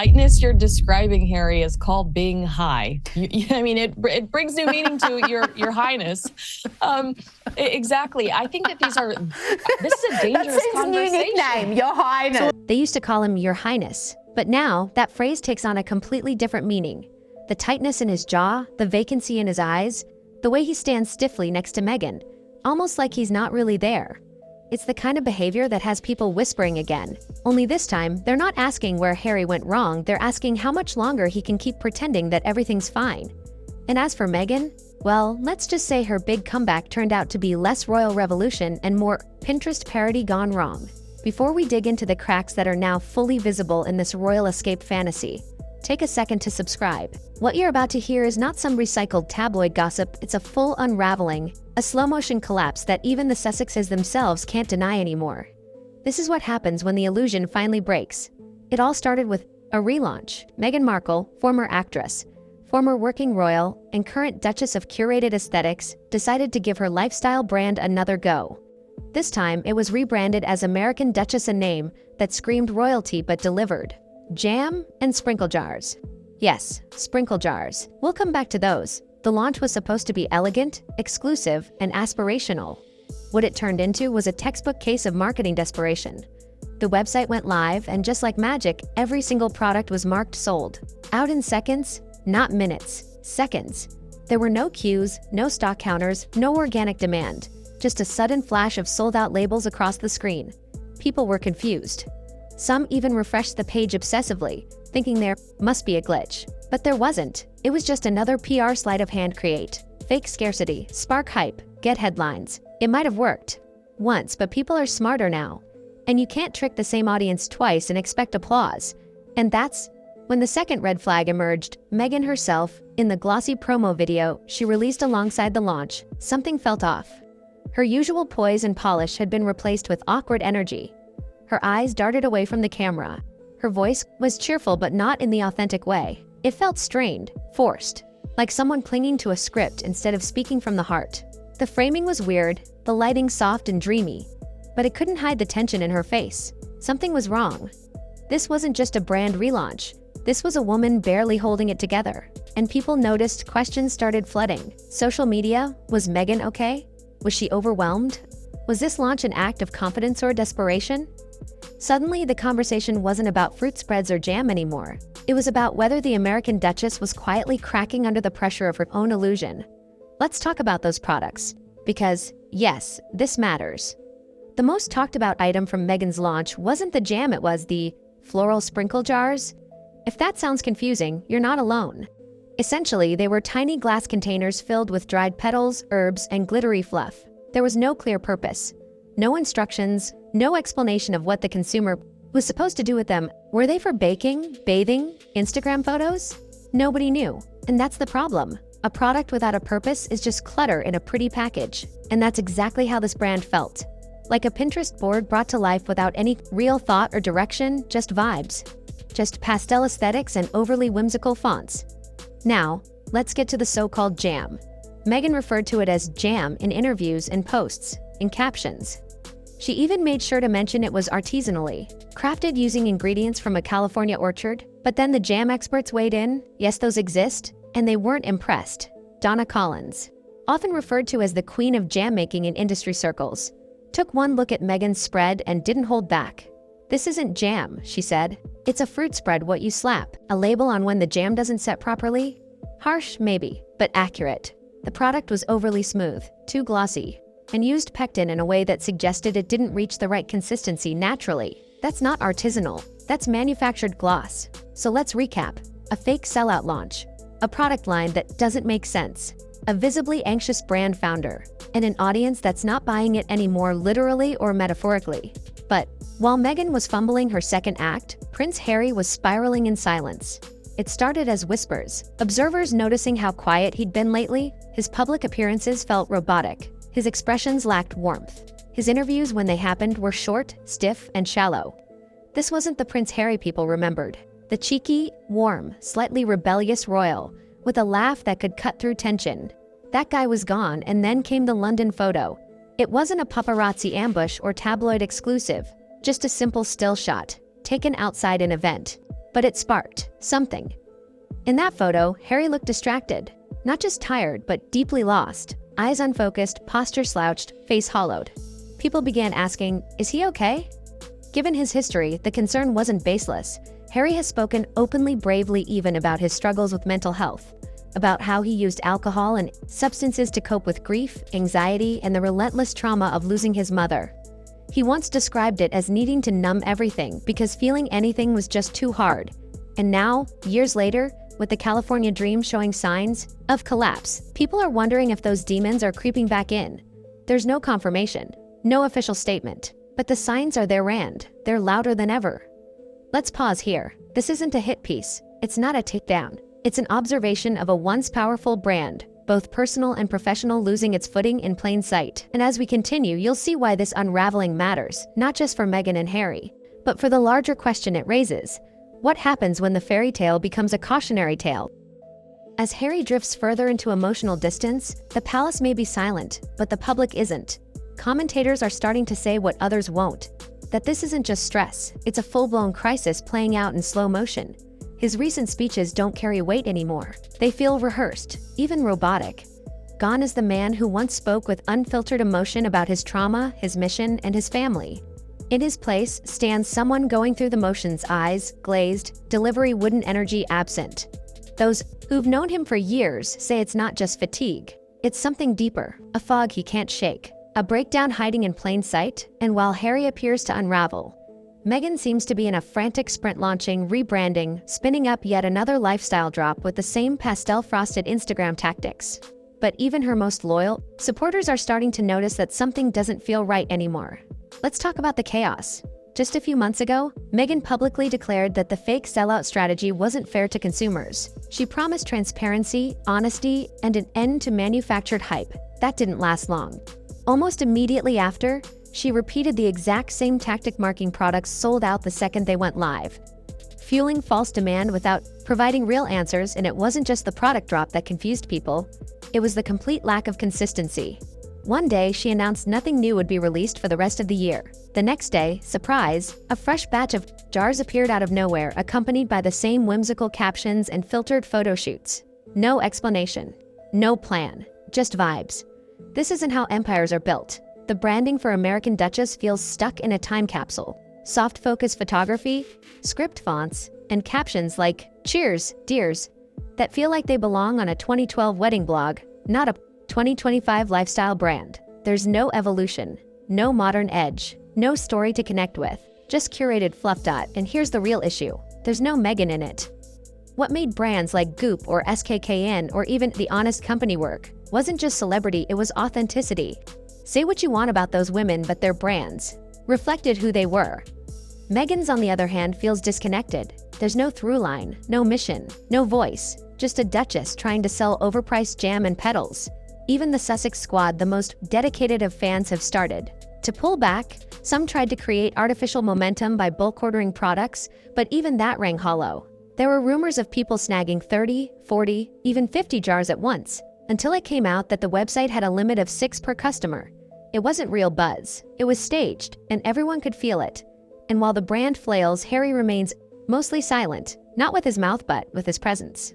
Lightness you're describing, Harry, is called being high. I mean, it brings new meaning to your highness. Exactly. I think that this is a dangerous conversation. New nickname, Your Highness. They used to call him Your Highness, but now that phrase takes on a completely different meaning. The tightness in his jaw, the vacancy in his eyes, the way he stands stiffly next to Meghan, almost like he's not really there. It's the kind of behavior that has people whispering again. Only this time, they're not asking where Harry went wrong, they're asking how much longer he can keep pretending that everything's fine. And as for Meghan, well, let's just say her big comeback turned out to be less royal revolution and more Pinterest parody gone wrong. Before we dig into the cracks that are now fully visible in this royal escape fantasy, take a second to subscribe. What you're about to hear is not some recycled tabloid gossip, it's a full unraveling, a slow-motion collapse that even the Sussexes themselves can't deny anymore. This is what happens when the illusion finally breaks. It all started with a relaunch. Meghan Markle, former actress, former working royal, and current Duchess of Curated Aesthetics, decided to give her lifestyle brand another go. This time, it was rebranded as American Duchess, a name that screamed royalty but delivered. Jam and sprinkle jars. Yes, sprinkle jars. We'll come back to those. The launch was supposed to be elegant, exclusive, and aspirational. What it turned into was a textbook case of marketing desperation. The website went live, and just like magic, every single product was marked sold. Out in seconds, not minutes, seconds. There were no queues, no stock counters, no organic demand. Just a sudden flash of sold-out labels across the screen. People were confused. Some even refreshed the page obsessively, thinking there must be a glitch. But there wasn't. It was just another PR sleight of hand create. Fake scarcity, spark hype, get headlines. It might have worked once, but people are smarter now. And you can't trick the same audience twice and expect applause. And that's when the second red flag emerged. Meghan herself, in the glossy promo video she released alongside the launch, something felt off. Her usual poise and polish had been replaced with awkward energy. Her eyes darted away from the camera. Her voice was cheerful but not in the authentic way. It felt strained, forced, like someone clinging to a script instead of speaking from the heart. The framing was weird, the lighting soft and dreamy, but it couldn't hide the tension in her face. Something was wrong. This wasn't just a brand relaunch. This was a woman barely holding it together. And people noticed, questions started flooding. Social media, was Meghan okay? Was she overwhelmed? Was this launch an act of confidence or desperation? Suddenly, the conversation wasn't about fruit spreads or jam anymore. It was about whether the American Duchess was quietly cracking under the pressure of her own illusion. Let's talk about those products. Because, yes, this matters. The most talked about item from Meghan's launch wasn't the jam, it was the floral sprinkle jars. If that sounds confusing, you're not alone. Essentially, they were tiny glass containers filled with dried petals, herbs, and glittery fluff. There was no clear purpose. No instructions, no explanation of what the consumer was supposed to do with them. Were they for baking, bathing, Instagram photos? Nobody knew. And that's the problem. A product without a purpose is just clutter in a pretty package. And that's exactly how this brand felt. Like a Pinterest board brought to life without any real thought or direction, just vibes. Just pastel aesthetics and overly whimsical fonts. Now, let's get to the so-called jam. Meghan referred to it as jam in interviews and posts, in captions. She even made sure to mention it was artisanally crafted using ingredients from a California orchard. But then the jam experts weighed in. Yes, those exist, and they weren't impressed. Donna Collins, often referred to as the queen of jam making in industry circles, took one look at Meghan's spread and didn't hold back. "This isn't jam," she said. "It's a fruit spread, what you slap a label on when the jam doesn't set properly." Harsh, maybe, but accurate. The product was overly smooth, too glossy, and used pectin in a way that suggested it didn't reach the right consistency naturally. That's not artisanal, that's manufactured gloss. So let's recap. A fake sellout launch, a product line that doesn't make sense, a visibly anxious brand founder, and an audience that's not buying it anymore literally or metaphorically. But while Meghan was fumbling her second act, Prince Harry was spiraling in silence. It started as whispers, observers noticing how quiet he'd been lately. His public appearances felt robotic. His expressions lacked warmth. His interviews, when they happened, were short, stiff, and shallow. This wasn't the Prince Harry people remembered. The cheeky, warm, slightly rebellious royal, with a laugh that could cut through tension. That guy was gone, and then came the London photo. It wasn't a paparazzi ambush or tabloid exclusive, just a simple still shot, taken outside an event. but it sparked something. In that photo, Harry looked distracted, not just tired, but deeply lost, eyes unfocused, posture slouched, face hollowed. People began asking, is he okay? Given his history, the concern wasn't baseless. Harry has spoken openly, bravely even about his struggles with mental health, about how he used alcohol and substances to cope with grief, anxiety, and the relentless trauma of losing his mother. He once described it as needing to numb everything because feeling anything was just too hard. And now, years later, with the California dream showing signs of collapse, people are wondering if those demons are creeping back in. There's no confirmation, no official statement, but the signs are there, and they're louder than ever. Let's pause here. This isn't a hit piece. It's not a takedown. It's an observation of a once powerful brand, both personal and professional, losing its footing in plain sight. And as we continue, you'll see why this unraveling matters, not just for Meghan and Harry, but for the larger question it raises. What happens when the fairy tale becomes a cautionary tale? As Harry drifts further into emotional distance, the palace may be silent, but the public isn't. Commentators are starting to say what others won't, that this isn't just stress, it's a full-blown crisis playing out in slow motion. His recent speeches don't carry weight anymore. They feel rehearsed, even robotic. Gone is the man who once spoke with unfiltered emotion about his trauma, his mission, and his family. In his place stands someone going through the motions, eyes glazed, delivery wooden, energy absent. Those who've known him for years say it's not just fatigue. It's something deeper, a fog he can't shake, a breakdown hiding in plain sight. And while Harry appears to unravel, Meghan seems to be in a frantic sprint, launching, rebranding, spinning up yet another lifestyle drop with the same pastel-frosted Instagram tactics. But even her most loyal supporters are starting to notice that something doesn't feel right anymore. Let's talk about the chaos. Just a few months ago, Meghan publicly declared that the fake sellout strategy wasn't fair to consumers. She promised transparency, honesty, and an end to manufactured hype. That didn't last long. Almost immediately after, she repeated the exact same tactic, marking products sold out the second they went live, fueling false demand without providing real answers. And it wasn't just the product drop that confused people, it was the complete lack of consistency. One day, she announced nothing new would be released for the rest of the year. The next day, surprise, a fresh batch of jars appeared out of nowhere, accompanied by the same whimsical captions and filtered photo shoots. No explanation, no plan, just vibes. This isn't how empires are built. The branding for American Duchess feels stuck in a time capsule. Soft focus photography, script fonts, and captions like "Cheers, dears," that feel like they belong on a 2012 wedding blog, not a 2025 lifestyle brand. There's no evolution, no modern edge, no story to connect with, just curated fluff. And here's the real issue. There's no Meghan in it. What made brands like Goop or SKKN or even The Honest Company work wasn't just celebrity, it was authenticity. Say what you want about those women, but their brands reflected who they were. Meghan's, on the other hand, feels disconnected. There's no through line, no mission, no voice, just a duchess trying to sell overpriced jam and petals. Even the Sussex squad, the most dedicated of fans, have started to pull back. Some tried to create artificial momentum by bulk ordering products, but even that rang hollow. There were rumors of people snagging 30, 40, even 50 jars at once, until it came out that the website had a limit of 6 per customer. It wasn't real buzz, it was staged, and everyone could feel it. And while the brand flails, Harry remains mostly silent, not with his mouth but with his presence.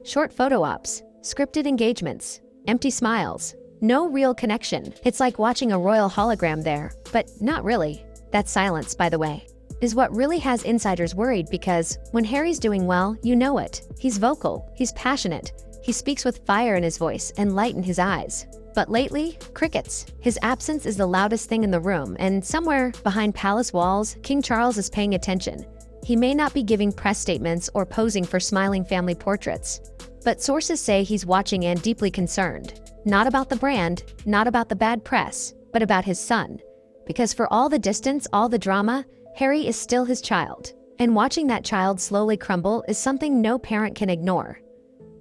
Short photo ops, scripted engagements, empty smiles, no real connection. It's like watching a royal hologram there, but not really. That silence, by the way, is what really has insiders worried, because when Harry's doing well, you know it. He's vocal, he's passionate, he speaks with fire in his voice and light in his eyes. But lately, crickets. His absence is the loudest thing in the room, and somewhere behind palace walls, King Charles is paying attention. He may not be giving press statements or posing for smiling family portraits, but sources say he's watching and deeply concerned. Not about the brand, not about the bad press, but about his son. Because for all the distance, all the drama, Harry is still his child. And watching that child slowly crumble is something no parent can ignore.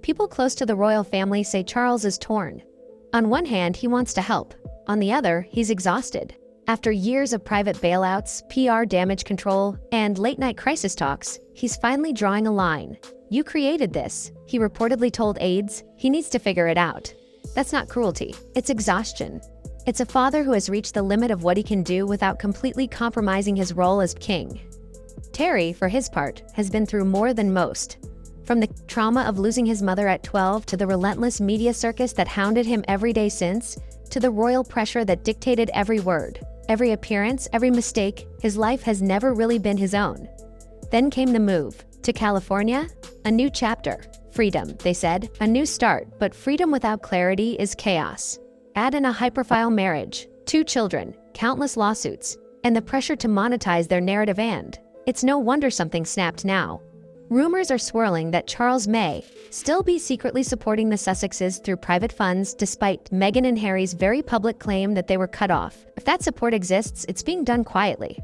People close to the royal family say Charles is torn. On one hand, he wants to help. On the other, he's exhausted. After years of private bailouts, PR damage control, and late-night crisis talks, he's finally drawing a line. "You created this," he reportedly told aides. He needs to figure it out. That's not cruelty, it's exhaustion. It's a father who has reached the limit of what he can do without completely compromising his role as king. Terry, for his part, has been through more than most. From the trauma of losing his mother at 12 to the relentless media circus that hounded him every day since, to the royal pressure that dictated every word, every appearance, every mistake, his life has never really been his own. Then came the move. To California? A new chapter. Freedom, they said. A new start, but freedom without clarity is chaos. Add in a high-profile marriage, 2 children, countless lawsuits, and the pressure to monetize their narrative, and it's no wonder something snapped now. Rumors are swirling that Charles may still be secretly supporting the Sussexes through private funds despite Meghan and Harry's very public claim that they were cut off. If that support exists, it's being done quietly.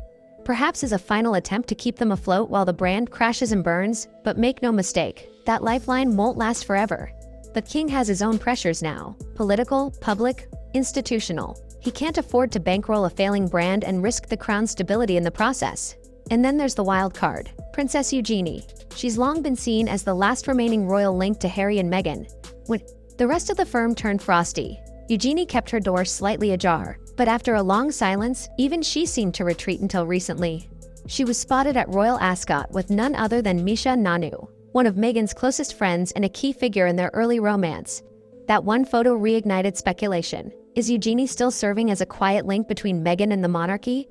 Perhaps as a final attempt to keep them afloat while the brand crashes and burns, but make no mistake, that lifeline won't last forever. The king has his own pressures now. Political, public, institutional. He can't afford to bankroll a failing brand and risk the crown's stability in the process. And then there's the wild card, Princess Eugenie. She's long been seen as the last remaining royal link to Harry and Meghan. When the rest of the firm turned frosty, Eugenie kept her door slightly ajar. But after a long silence, even she seemed to retreat until recently. She was spotted at Royal Ascot with none other than Misha Nanu, one of Meghan's closest friends and a key figure in their early romance. That one photo reignited speculation. Is Eugenie still serving as a quiet link between Meghan and the monarchy?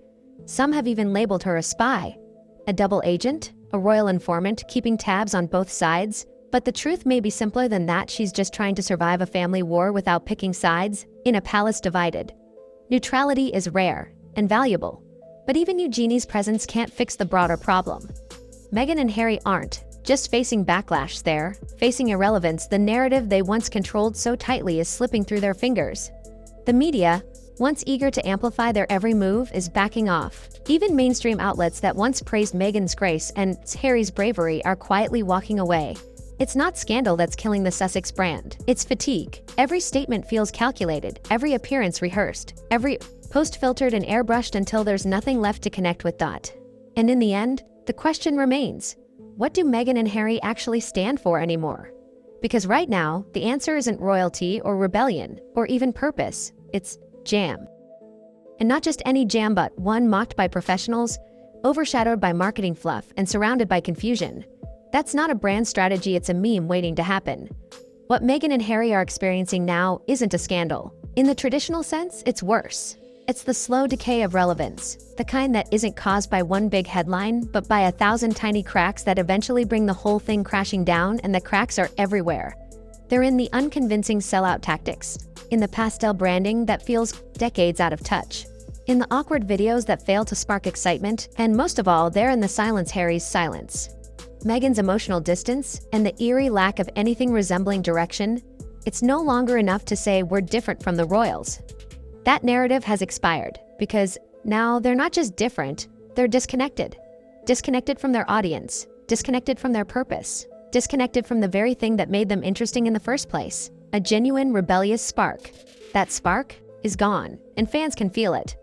Some have even labeled her a spy, a double agent, a royal informant keeping tabs on both sides. But the truth may be simpler than that. She's just trying to survive a family war without picking sides, in a palace divided. Neutrality is rare and valuable, but even Eugenie's presence can't fix the broader problem. Meghan and Harry aren't just facing backlash, they're facing irrelevance. The narrative they once controlled so tightly is slipping through their fingers. The media, once eager to amplify their every move, is backing off. Even mainstream outlets that once praised Meghan's grace and Harry's bravery are quietly walking away. It's not scandal that's killing the Sussex brand. It's fatigue. Every statement feels calculated, every appearance rehearsed, every post filtered and airbrushed until there's nothing left to connect with. And in the end, the question remains, what do Meghan and Harry actually stand for anymore? Because right now, the answer isn't royalty or rebellion or even purpose. It's jam. And not just any jam, but one mocked by professionals, overshadowed by marketing fluff, and surrounded by confusion. That's not a brand strategy, it's a meme waiting to happen. What Meghan and Harry are experiencing now isn't a scandal. In the traditional sense, it's worse. It's the slow decay of relevance, the kind that isn't caused by one big headline, but by 1,000 tiny cracks that eventually bring the whole thing crashing down, and the cracks are everywhere. They're in the unconvincing sellout tactics, in the pastel branding that feels decades out of touch, in the awkward videos that fail to spark excitement, and most of all, they're in the silence, Harry's silence. Meghan's emotional distance, and the eerie lack of anything resembling direction. It's no longer enough to say we're different from the royals. That narrative has expired, because now they're not just different, they're disconnected. Disconnected from their audience, disconnected from their purpose, disconnected from the very thing that made them interesting in the first place. A genuine rebellious spark. That spark is gone, and fans can feel it.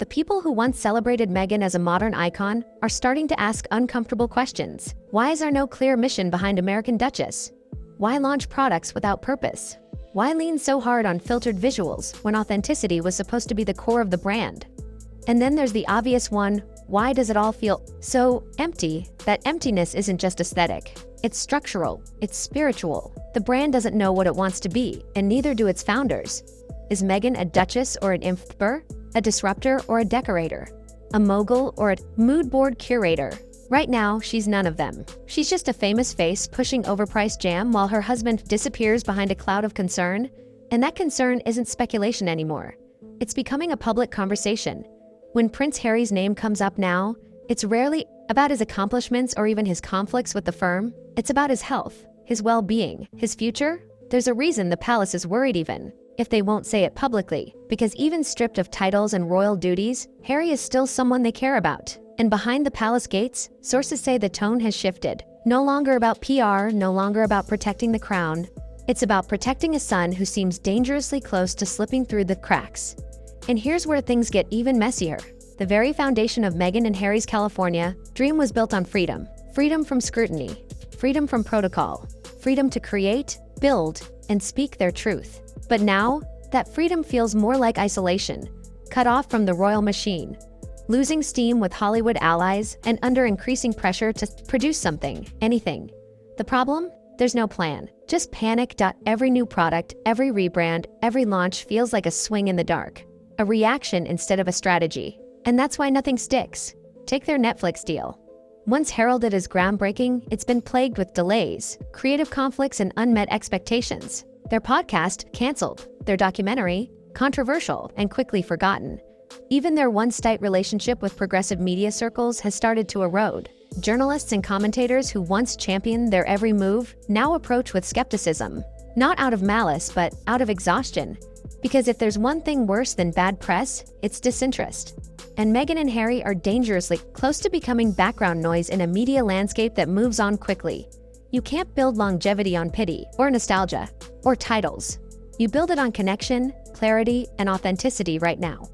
The people who once celebrated Meghan as a modern icon are starting to ask uncomfortable questions. Why is there no clear mission behind American Duchess? Why launch products without purpose? Why lean so hard on filtered visuals when authenticity was supposed to be the core of the brand? And then there's the obvious one, why does it all feel so empty? That emptiness isn't just aesthetic. It's structural, it's spiritual. The brand doesn't know what it wants to be, and neither do its founders. Is Meghan a duchess or an infber? A disruptor or a decorator? A mogul or a mood board curator? Right now, she's none of them. She's just a famous face pushing overpriced jam while her husband disappears behind a cloud of concern. And that concern isn't speculation anymore. It's becoming a public conversation. When Prince Harry's name comes up now, it's rarely about his accomplishments or even his conflicts with the firm. It's about his health, his well-being, his future. There's a reason the palace is worried, even if they won't say it publicly, because even stripped of titles and royal duties, Harry is still someone they care about. And behind the palace gates, sources say the tone has shifted. No longer about PR, no longer about protecting the crown. It's about protecting a son who seems dangerously close to slipping through the cracks. And here's where things get even messier. The very foundation of Meghan and Harry's California dream was built on freedom. Freedom from scrutiny, freedom from protocol, freedom to create, build, and speak their truth. But now, that freedom feels more like isolation, cut off from the royal machine. losing steam with Hollywood allies, and under increasing pressure to produce something, anything. The problem? There's no plan. Just panic. Every new product, every rebrand, every launch feels like a swing in the dark. A reaction instead of a strategy. And that's why nothing sticks. Take their Netflix deal. Once heralded as groundbreaking, it's been plagued with delays, creative conflicts, and unmet expectations. Their podcast, canceled. Their documentary, controversial and quickly forgotten. Even their once tight relationship with progressive media circles has started to erode. Journalists and commentators who once championed their every move now approach with skepticism. Not out of malice, but out of exhaustion. Because if there's one thing worse than bad press, it's disinterest. And Meghan and Harry are dangerously close to becoming background noise in a media landscape that moves on quickly. You can't build longevity on pity, or nostalgia, or titles. You build it on connection, clarity, and authenticity right now.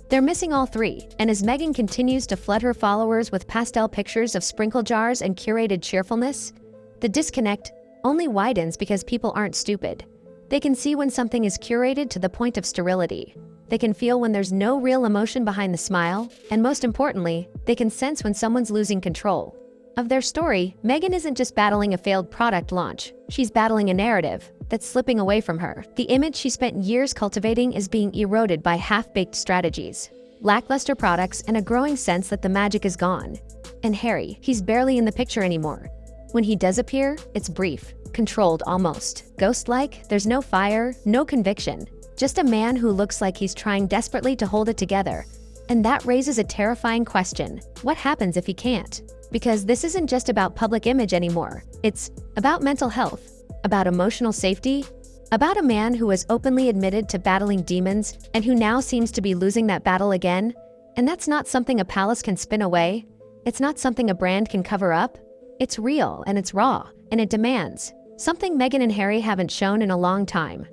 They're missing all three, and as Meghan continues to flood her followers with pastel pictures of sprinkle jars and curated cheerfulness, the disconnect only widens because people aren't stupid. They can see when something is curated to the point of sterility. They can feel when there's no real emotion behind the smile, and most importantly, they can sense when someone's losing control. Of their story, Meghan isn't just battling a failed product launch. She's battling a narrative that's slipping away from her. The image she spent years cultivating is being eroded by half-baked strategies, lackluster products, and a growing sense that the magic is gone. And Harry, he's barely in the picture anymore. When he does appear, it's brief, controlled almost. Ghost-like, there's no fire, no conviction. Just a man who looks like he's trying desperately to hold it together. And that raises a terrifying question. What happens if he can't? Because this isn't just about public image anymore. It's about mental health, about emotional safety, about a man who has openly admitted to battling demons and who now seems to be losing that battle again. And that's not something a palace can spin away. It's not something a brand can cover up. It's real and it's raw, and it demands something Meghan and Harry haven't shown in a long time.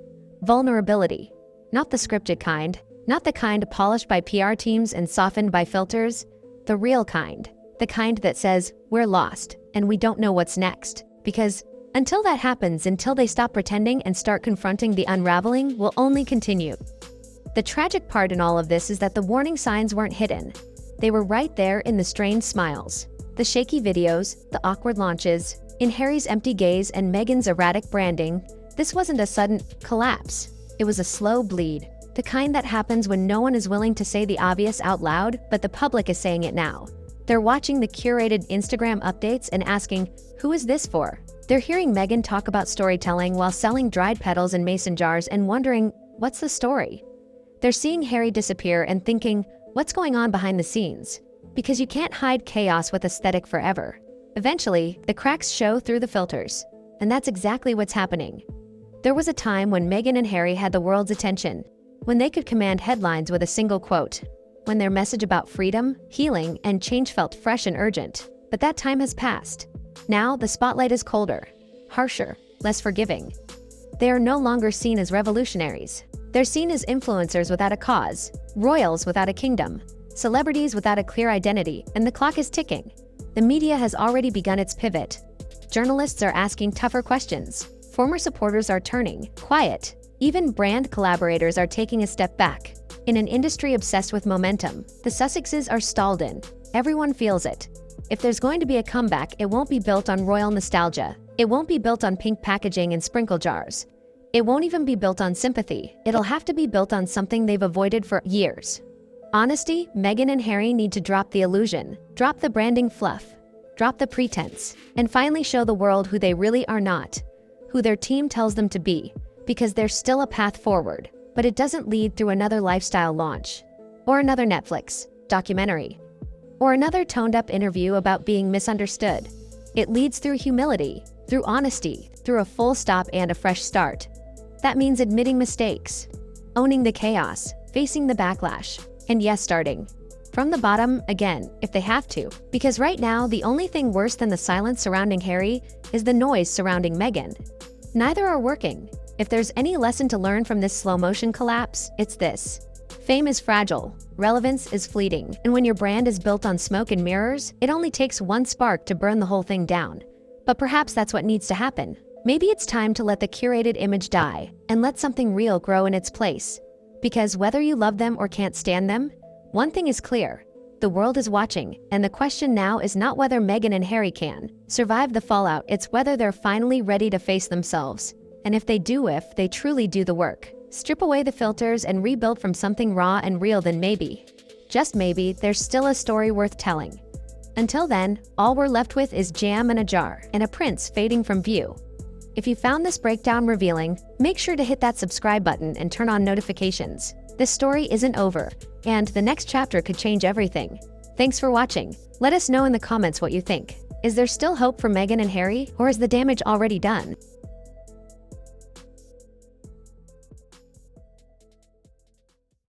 Vulnerability. Not the scripted kind, not the kind polished by PR teams and softened by filters, the real kind. The kind that says, we're lost, and we don't know what's next. Because until that happens, until they stop pretending and start confronting the unraveling, will only continue. The tragic part in all of this is that the warning signs weren't hidden. They were right there in the strained smiles, the shaky videos, the awkward launches, in Harry's empty gaze and Meghan's erratic branding. This wasn't a sudden collapse. It was a slow bleed, the kind that happens when no one is willing to say the obvious out loud, but the public is saying it now. They're watching the curated Instagram updates and asking, who is this for? They're hearing Meghan talk about storytelling while selling dried petals in mason jars and wondering, what's the story? They're seeing Harry disappear and thinking, what's going on behind the scenes? Because you can't hide chaos with aesthetic forever. Eventually, the cracks show through the filters. And that's exactly what's happening. There was a time when Meghan and Harry had the world's attention, when they could command headlines with a single quote, when their message about freedom, healing, and change felt fresh and urgent. But that time has passed. Now, the spotlight is colder, harsher, less forgiving. They are no longer seen as revolutionaries. They're seen as influencers without a cause, royals without a kingdom, celebrities without a clear identity, and the clock is ticking. The media has already begun its pivot. Journalists are asking tougher questions. Former supporters are turning quiet. Even brand collaborators are taking a step back. In an industry obsessed with momentum, the Sussexes are stalled in. Everyone feels it. If there's going to be a comeback, it won't be built on royal nostalgia. It won't be built on pink packaging and sprinkle jars. It won't even be built on sympathy. It'll have to be built on something they've avoided for years. Honesty. Meghan and Harry need to drop the illusion, drop the branding fluff, drop the pretense, and finally show the world who they really are not, who their team tells them to be, because there's still a path forward, but it doesn't lead through another lifestyle launch, or another Netflix documentary, or another toned-up interview about being misunderstood. It leads through humility, through honesty, through a full stop and a fresh start. That means admitting mistakes, owning the chaos, facing the backlash, and yes, starting from the bottom again, if they have to. Because right now, the only thing worse than the silence surrounding Harry is the noise surrounding Meghan. Neither are working. If there's any lesson to learn from this slow-motion collapse, it's this. Fame is fragile, relevance is fleeting, and when your brand is built on smoke and mirrors, it only takes one spark to burn the whole thing down. But perhaps that's what needs to happen. Maybe it's time to let the curated image die, and let something real grow in its place. Because whether you love them or can't stand them, one thing is clear. The world is watching, and the question now is not whether Meghan and Harry can survive the fallout, it's whether they're finally ready to face themselves. And if they truly do the work, strip away the filters and rebuild from something raw and real, then maybe, just maybe, there's still a story worth telling. Until then, all we're left with is jam in a jar and a prince fading from view. If you found this breakdown revealing, make sure to hit that subscribe button and turn on notifications. This story isn't over, and the next chapter could change everything. Thanks for watching. Let us know in the comments what you think. Is there still hope for Meghan and Harry, or is the damage already done?